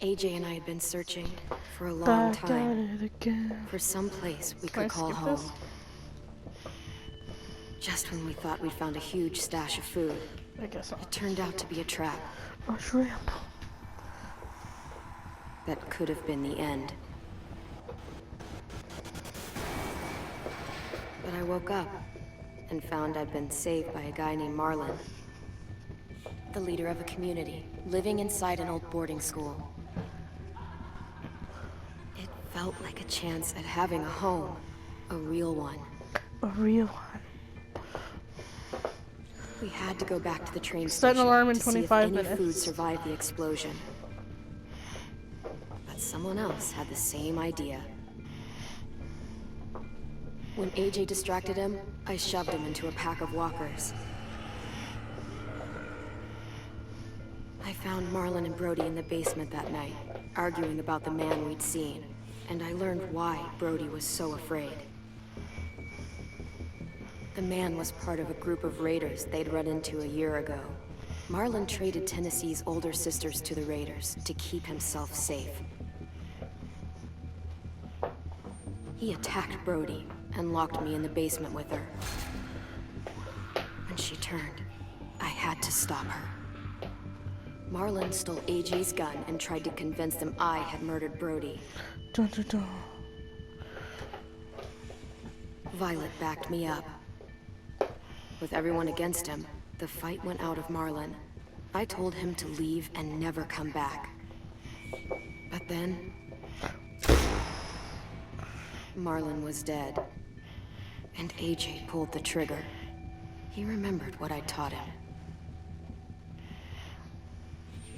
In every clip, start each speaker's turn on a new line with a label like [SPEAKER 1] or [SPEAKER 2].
[SPEAKER 1] AJ and I had been searching for a long
[SPEAKER 2] Back
[SPEAKER 1] time
[SPEAKER 2] at it again.
[SPEAKER 1] for some place we
[SPEAKER 2] Can I
[SPEAKER 1] could call
[SPEAKER 2] skip
[SPEAKER 1] home.
[SPEAKER 2] this?
[SPEAKER 1] Just when we thought we'd found a huge stash of food,
[SPEAKER 2] I guess
[SPEAKER 1] it
[SPEAKER 2] not.
[SPEAKER 1] turned out to be a trap
[SPEAKER 2] A shrimp.
[SPEAKER 1] that could have been the end. But I woke up and found I'd been saved by a guy named Marlon, the leader of a community living inside an old boarding school. It felt like a chance at having a home, a real one.
[SPEAKER 2] A real one.
[SPEAKER 1] We had to go back to the train
[SPEAKER 2] Set an
[SPEAKER 1] station
[SPEAKER 2] alarm in
[SPEAKER 1] to see if
[SPEAKER 2] 25
[SPEAKER 1] any
[SPEAKER 2] minutes.
[SPEAKER 1] food survived the explosion. But someone else had the same idea. When AJ distracted him, I shoved him into a pack of walkers. I found Marlon and Brody in the basement that night, arguing about the man we'd seen, and I learned why Brody was so afraid. The man was part of a group of raiders they'd run into a year ago. Marlon traded Tennessee's older sisters to the raiders to keep himself safe. He attacked Brody and locked me in the basement with her. When she turned, I had to stop her. Marlon stole AJ's gun and tried to convince them I had murdered Brody.
[SPEAKER 2] Dun, dun, dun.
[SPEAKER 1] Violet backed me up. With everyone against him, the fight went out of Marlon. I told him to leave and never come back. But then... Marlon was dead. And AJ pulled the trigger. He remembered what I taught him.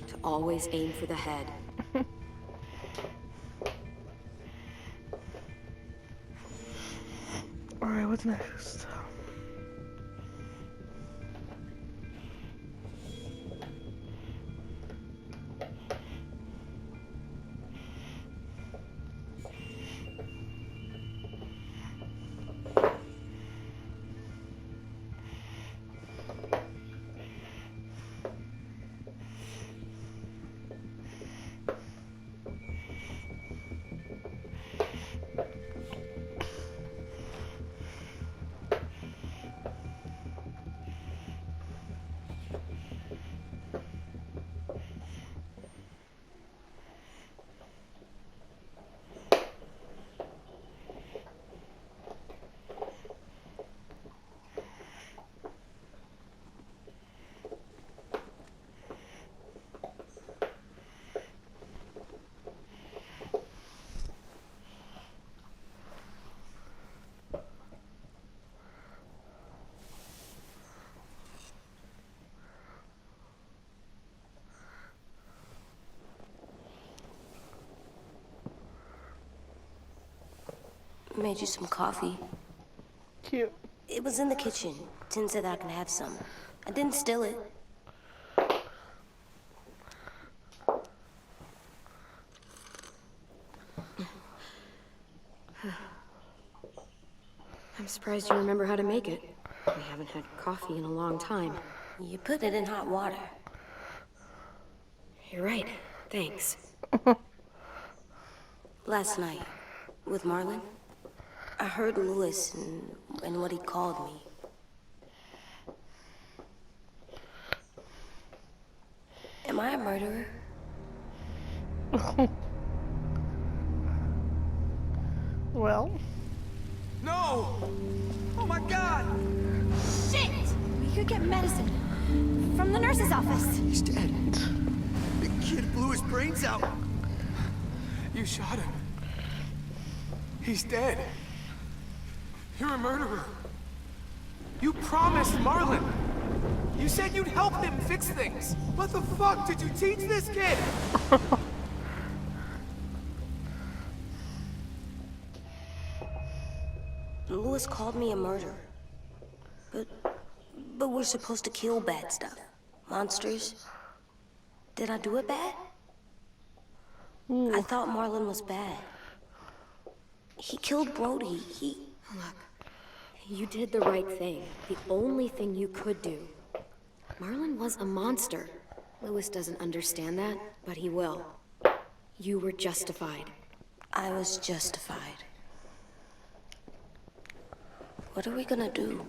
[SPEAKER 1] To always aim for the head.
[SPEAKER 2] Alright, what's next?
[SPEAKER 3] Made you some coffee.
[SPEAKER 2] Cute.
[SPEAKER 3] It was in the kitchen. Tin said I could have some. I didn't steal it.
[SPEAKER 1] I'm surprised you remember how to make it. We haven't had coffee in a long time.
[SPEAKER 3] You put it in hot water.
[SPEAKER 1] You're right. Thanks.
[SPEAKER 3] Last night, with Marlon, I heard Lewis and what he called me. Am I a murderer?
[SPEAKER 2] Well,
[SPEAKER 4] No! Oh my god!
[SPEAKER 5] Shit! We could get medicine from the nurse's office.
[SPEAKER 4] He's dead. The kid blew his brains out. You shot him. He's dead. You're a murderer. You promised Marlon. You said you'd help him fix things. What the fuck did you teach this kid?
[SPEAKER 3] Lewis called me a murderer. But we're supposed to kill bad stuff. Monsters. Did I do it bad? I thought Marlon was bad. He killed Brody.
[SPEAKER 1] Look, you did the right thing. The only thing you could do. Marlon was a monster. Lewis doesn't understand that, but he will. You were justified.
[SPEAKER 3] I was justified. What are we gonna do?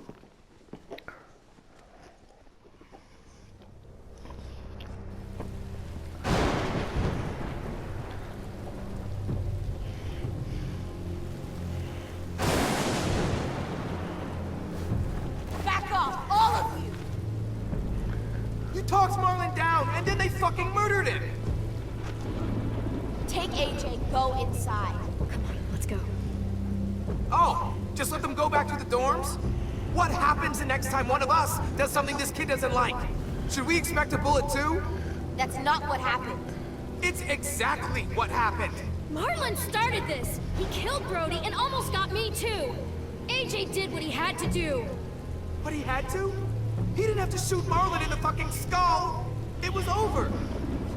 [SPEAKER 5] Back off, all of you!
[SPEAKER 4] You talked Marlon down, and then they fucking murdered him!
[SPEAKER 5] Take AJ, go inside.
[SPEAKER 1] Come on, let's go.
[SPEAKER 4] Oh, just let them go back to the dorms? What happens the next time one of us does something this kid doesn't like? Should we expect a bullet too?
[SPEAKER 5] That's not what happened.
[SPEAKER 4] It's exactly what happened.
[SPEAKER 6] Marlon started this! He killed Brody and almost got me too! AJ did what he had to do!
[SPEAKER 4] But he had to? He didn't have to shoot Marlon in the fucking skull! It was over!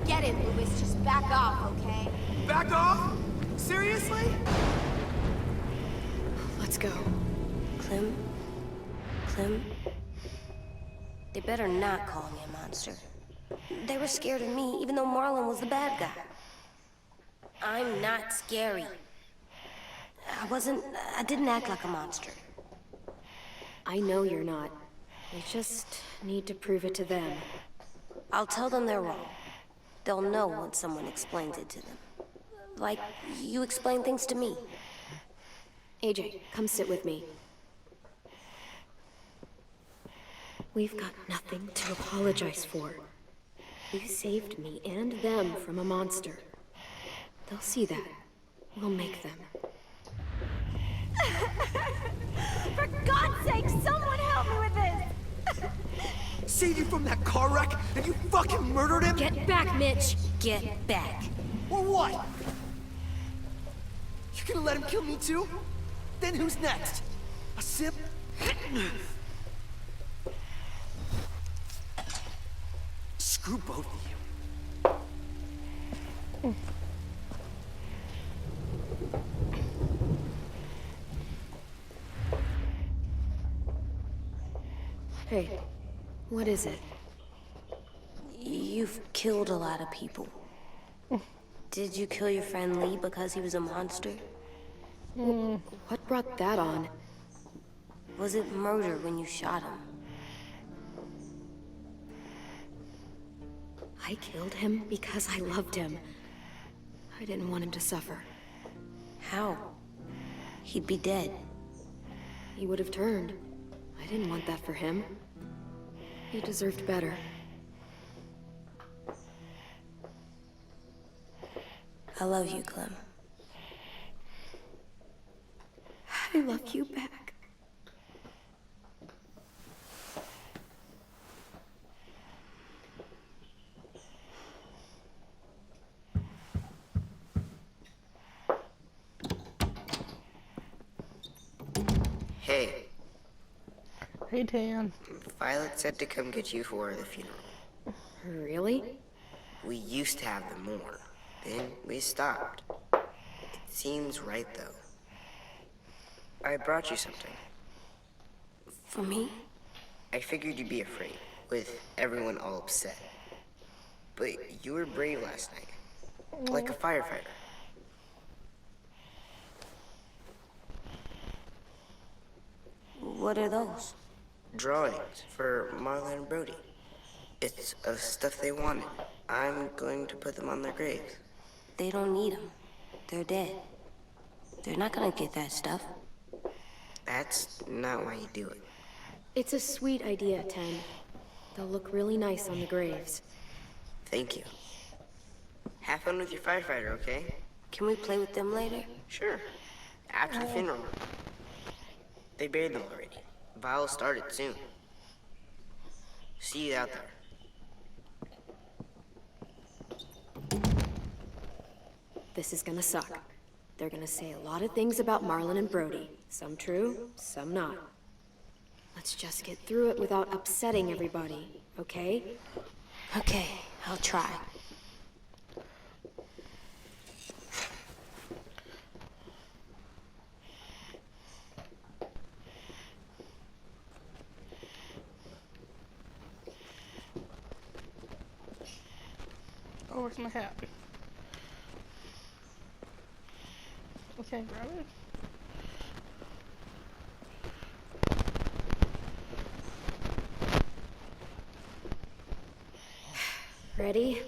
[SPEAKER 5] Get it, Lewis, just back off, okay?
[SPEAKER 4] Back off? Seriously?
[SPEAKER 1] Let's go.
[SPEAKER 3] Clem? Clem? They better not call me a monster. They were scared of me, even though Marlon was the bad guy. I'm not scary. I didn't act like a monster.
[SPEAKER 1] I know you're not. We just need to prove it to them.
[SPEAKER 3] I'll tell them they're wrong. They'll know when someone explains it to them. Like, you explain things to me.
[SPEAKER 1] AJ, come sit with me. We've got nothing to apologize for. You saved me and them from a monster. They'll see that. We'll make them.
[SPEAKER 5] For God's sake, someone help me with this!
[SPEAKER 4] Saved you from that car wreck, and you fucking murdered him?
[SPEAKER 6] Get back, Mitch!
[SPEAKER 3] Get back.
[SPEAKER 4] Or what? You gonna let him kill me too? Then who's next? A sip? Screw both of you.
[SPEAKER 1] Hey, what is it?
[SPEAKER 3] You've killed a lot of people. Did you kill your friend Lee because he was a monster?
[SPEAKER 1] What brought that on?
[SPEAKER 3] Was it murder when you shot him?
[SPEAKER 1] I killed him because I loved him. I didn't want him to suffer.
[SPEAKER 3] How? He'd be dead.
[SPEAKER 1] He would have turned. I didn't want that for him. He deserved better.
[SPEAKER 3] I love you, Clem.
[SPEAKER 1] I love you back.
[SPEAKER 7] Hey,
[SPEAKER 2] Hey, Tan.
[SPEAKER 7] Violet said to come get you for the funeral.
[SPEAKER 1] Really?
[SPEAKER 7] We used to have them more. Then we stopped. It seems right, though. I brought you something.
[SPEAKER 3] For me?
[SPEAKER 7] I figured you'd be afraid, with everyone all upset. But you were brave last night. Like a firefighter.
[SPEAKER 3] What are those?
[SPEAKER 7] Drawings for Marlon and Brody. It's of stuff they wanted. I'm going to put them on their graves.
[SPEAKER 3] They don't need them. They're dead. They're not gonna get that stuff.
[SPEAKER 7] That's not why you do it.
[SPEAKER 1] It's a sweet idea, Ten. They'll look really nice on the graves.
[SPEAKER 7] Thank you. Have fun with your firefighter, okay?
[SPEAKER 3] Can we play with them later?
[SPEAKER 7] Sure. After the funeral. They buried them already. Vile started soon. See you out there.
[SPEAKER 1] This is gonna suck. They're gonna say a lot of things about Marlon and Brody. Some true, some not. Let's just get through it without upsetting everybody, okay?
[SPEAKER 3] Okay, I'll try.
[SPEAKER 2] Oh, where's my hat? Okay, grab it.
[SPEAKER 1] Ready?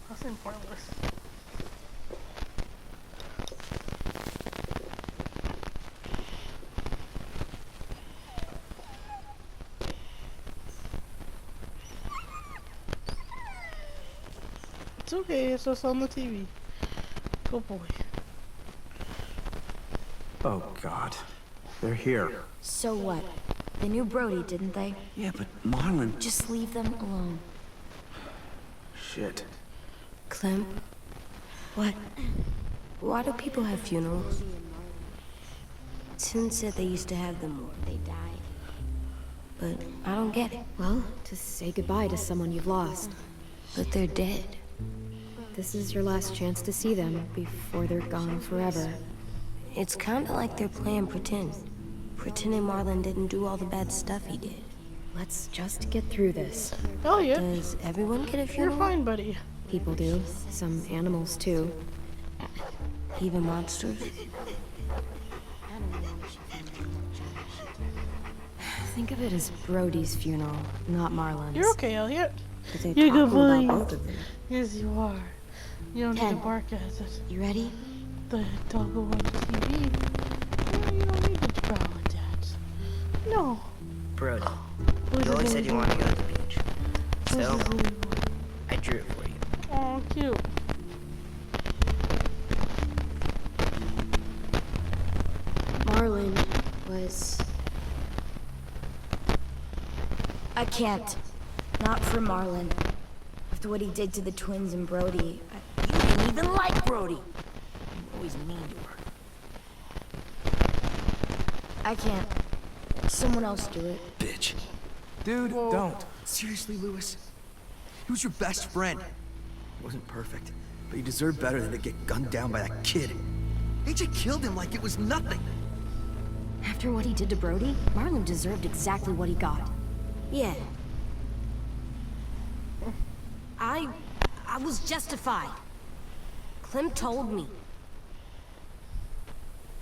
[SPEAKER 2] That's pointless. It's okay, it's just on the TV. Good boy.
[SPEAKER 4] Oh, God. They're here.
[SPEAKER 5] So what? They knew Brody, didn't they?
[SPEAKER 4] Yeah, but Marlon...
[SPEAKER 5] Just leave them alone.
[SPEAKER 4] Shit.
[SPEAKER 3] Clem? What? Why do people have funerals? Sin said they used to have them more. They died. But I don't get it.
[SPEAKER 1] Well, to say goodbye to someone you've lost.
[SPEAKER 3] But they're dead.
[SPEAKER 1] This is your last chance to see them before they're gone forever.
[SPEAKER 3] It's kinda like they're playing pretend. Pretending Marlon didn't do all the bad stuff he did.
[SPEAKER 1] Let's just get through this.
[SPEAKER 2] Oh yeah,
[SPEAKER 3] Does everyone get a
[SPEAKER 2] you're
[SPEAKER 3] funeral?
[SPEAKER 2] fine, buddy.
[SPEAKER 1] People do. Some animals, too.
[SPEAKER 3] Even monsters?
[SPEAKER 1] Think of it as Brody's funeral, not Marlon's.
[SPEAKER 2] You're okay, Elliot.
[SPEAKER 3] But they're
[SPEAKER 2] You're good
[SPEAKER 3] talking about
[SPEAKER 2] boy.
[SPEAKER 3] both of them.
[SPEAKER 2] Yes, you are. You don't need to
[SPEAKER 5] Ken.
[SPEAKER 2] bark at it.
[SPEAKER 5] You ready?
[SPEAKER 2] The doggo on the TV. No, you don't need to growl at that. No.
[SPEAKER 7] Brody,
[SPEAKER 2] Who's
[SPEAKER 7] you
[SPEAKER 2] his
[SPEAKER 7] always said
[SPEAKER 2] little
[SPEAKER 7] you wanted to go to the beach.
[SPEAKER 2] Who's
[SPEAKER 7] So,
[SPEAKER 2] his little boy?
[SPEAKER 7] I drew it for you.
[SPEAKER 2] Oh, cute.
[SPEAKER 1] Marlon was...
[SPEAKER 5] I can't. Not for Marlon. After what he did to the twins and Brody,
[SPEAKER 8] You didn't even like Brody. You were always mean to her.
[SPEAKER 5] I can't. Someone else do it.
[SPEAKER 4] Bitch.
[SPEAKER 9] Dude, don't. Seriously, Lewis? He was your best friend. He wasn't perfect, but he deserved better than to get gunned down by that kid. AJ killed him like it was nothing.
[SPEAKER 1] After what he did to Brody, Marlon deserved exactly what he got.
[SPEAKER 3] Yeah. I was justified. Clem told me.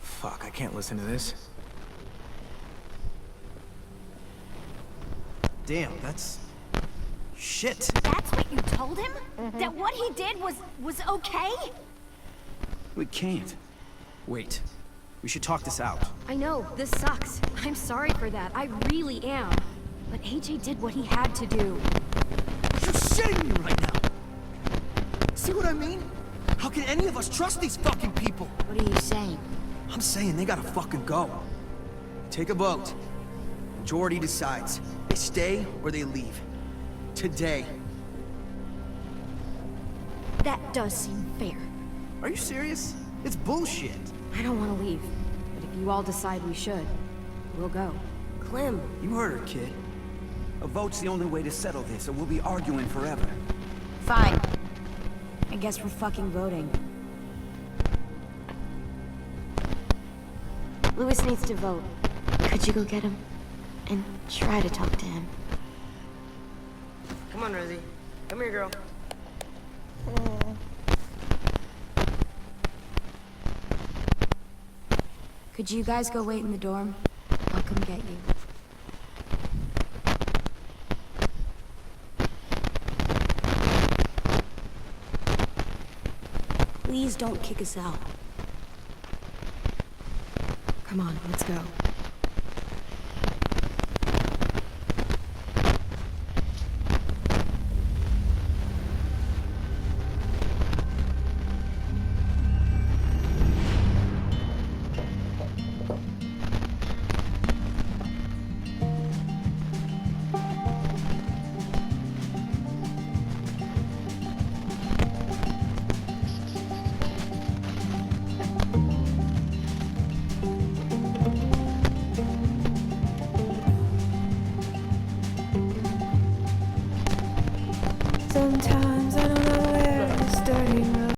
[SPEAKER 4] Fuck, I can't listen to this.
[SPEAKER 9] Damn, that's... shit.
[SPEAKER 5] That's what you told him? That what he did was okay?
[SPEAKER 9] We can't. Wait. We should talk this out.
[SPEAKER 1] I know, this sucks. I'm sorry for that. I really am. But AJ did what he had to do.
[SPEAKER 9] You're shitting me right now. See what I mean? How can any of us trust these fucking people?
[SPEAKER 5] What are you saying?
[SPEAKER 9] I'm saying they gotta fucking go. Take a vote. Majority decides. They stay or they leave. Today.
[SPEAKER 1] That does seem fair.
[SPEAKER 9] Are you serious? It's bullshit.
[SPEAKER 1] I don't want to leave. But if you all decide we should, we'll go.
[SPEAKER 3] Clem,
[SPEAKER 9] You heard her, kid.
[SPEAKER 10] A vote's the only way to settle this, or we'll be arguing forever.
[SPEAKER 5] Fine. I guess we're fucking voting. Lewis needs to vote. Could you go get him? And try to talk to him.
[SPEAKER 7] Come on, Rosie. Come here, girl.
[SPEAKER 5] Could you guys go wait in the dorm? I'll come get you.
[SPEAKER 3] Please don't kick us out.
[SPEAKER 1] Come on, let's go.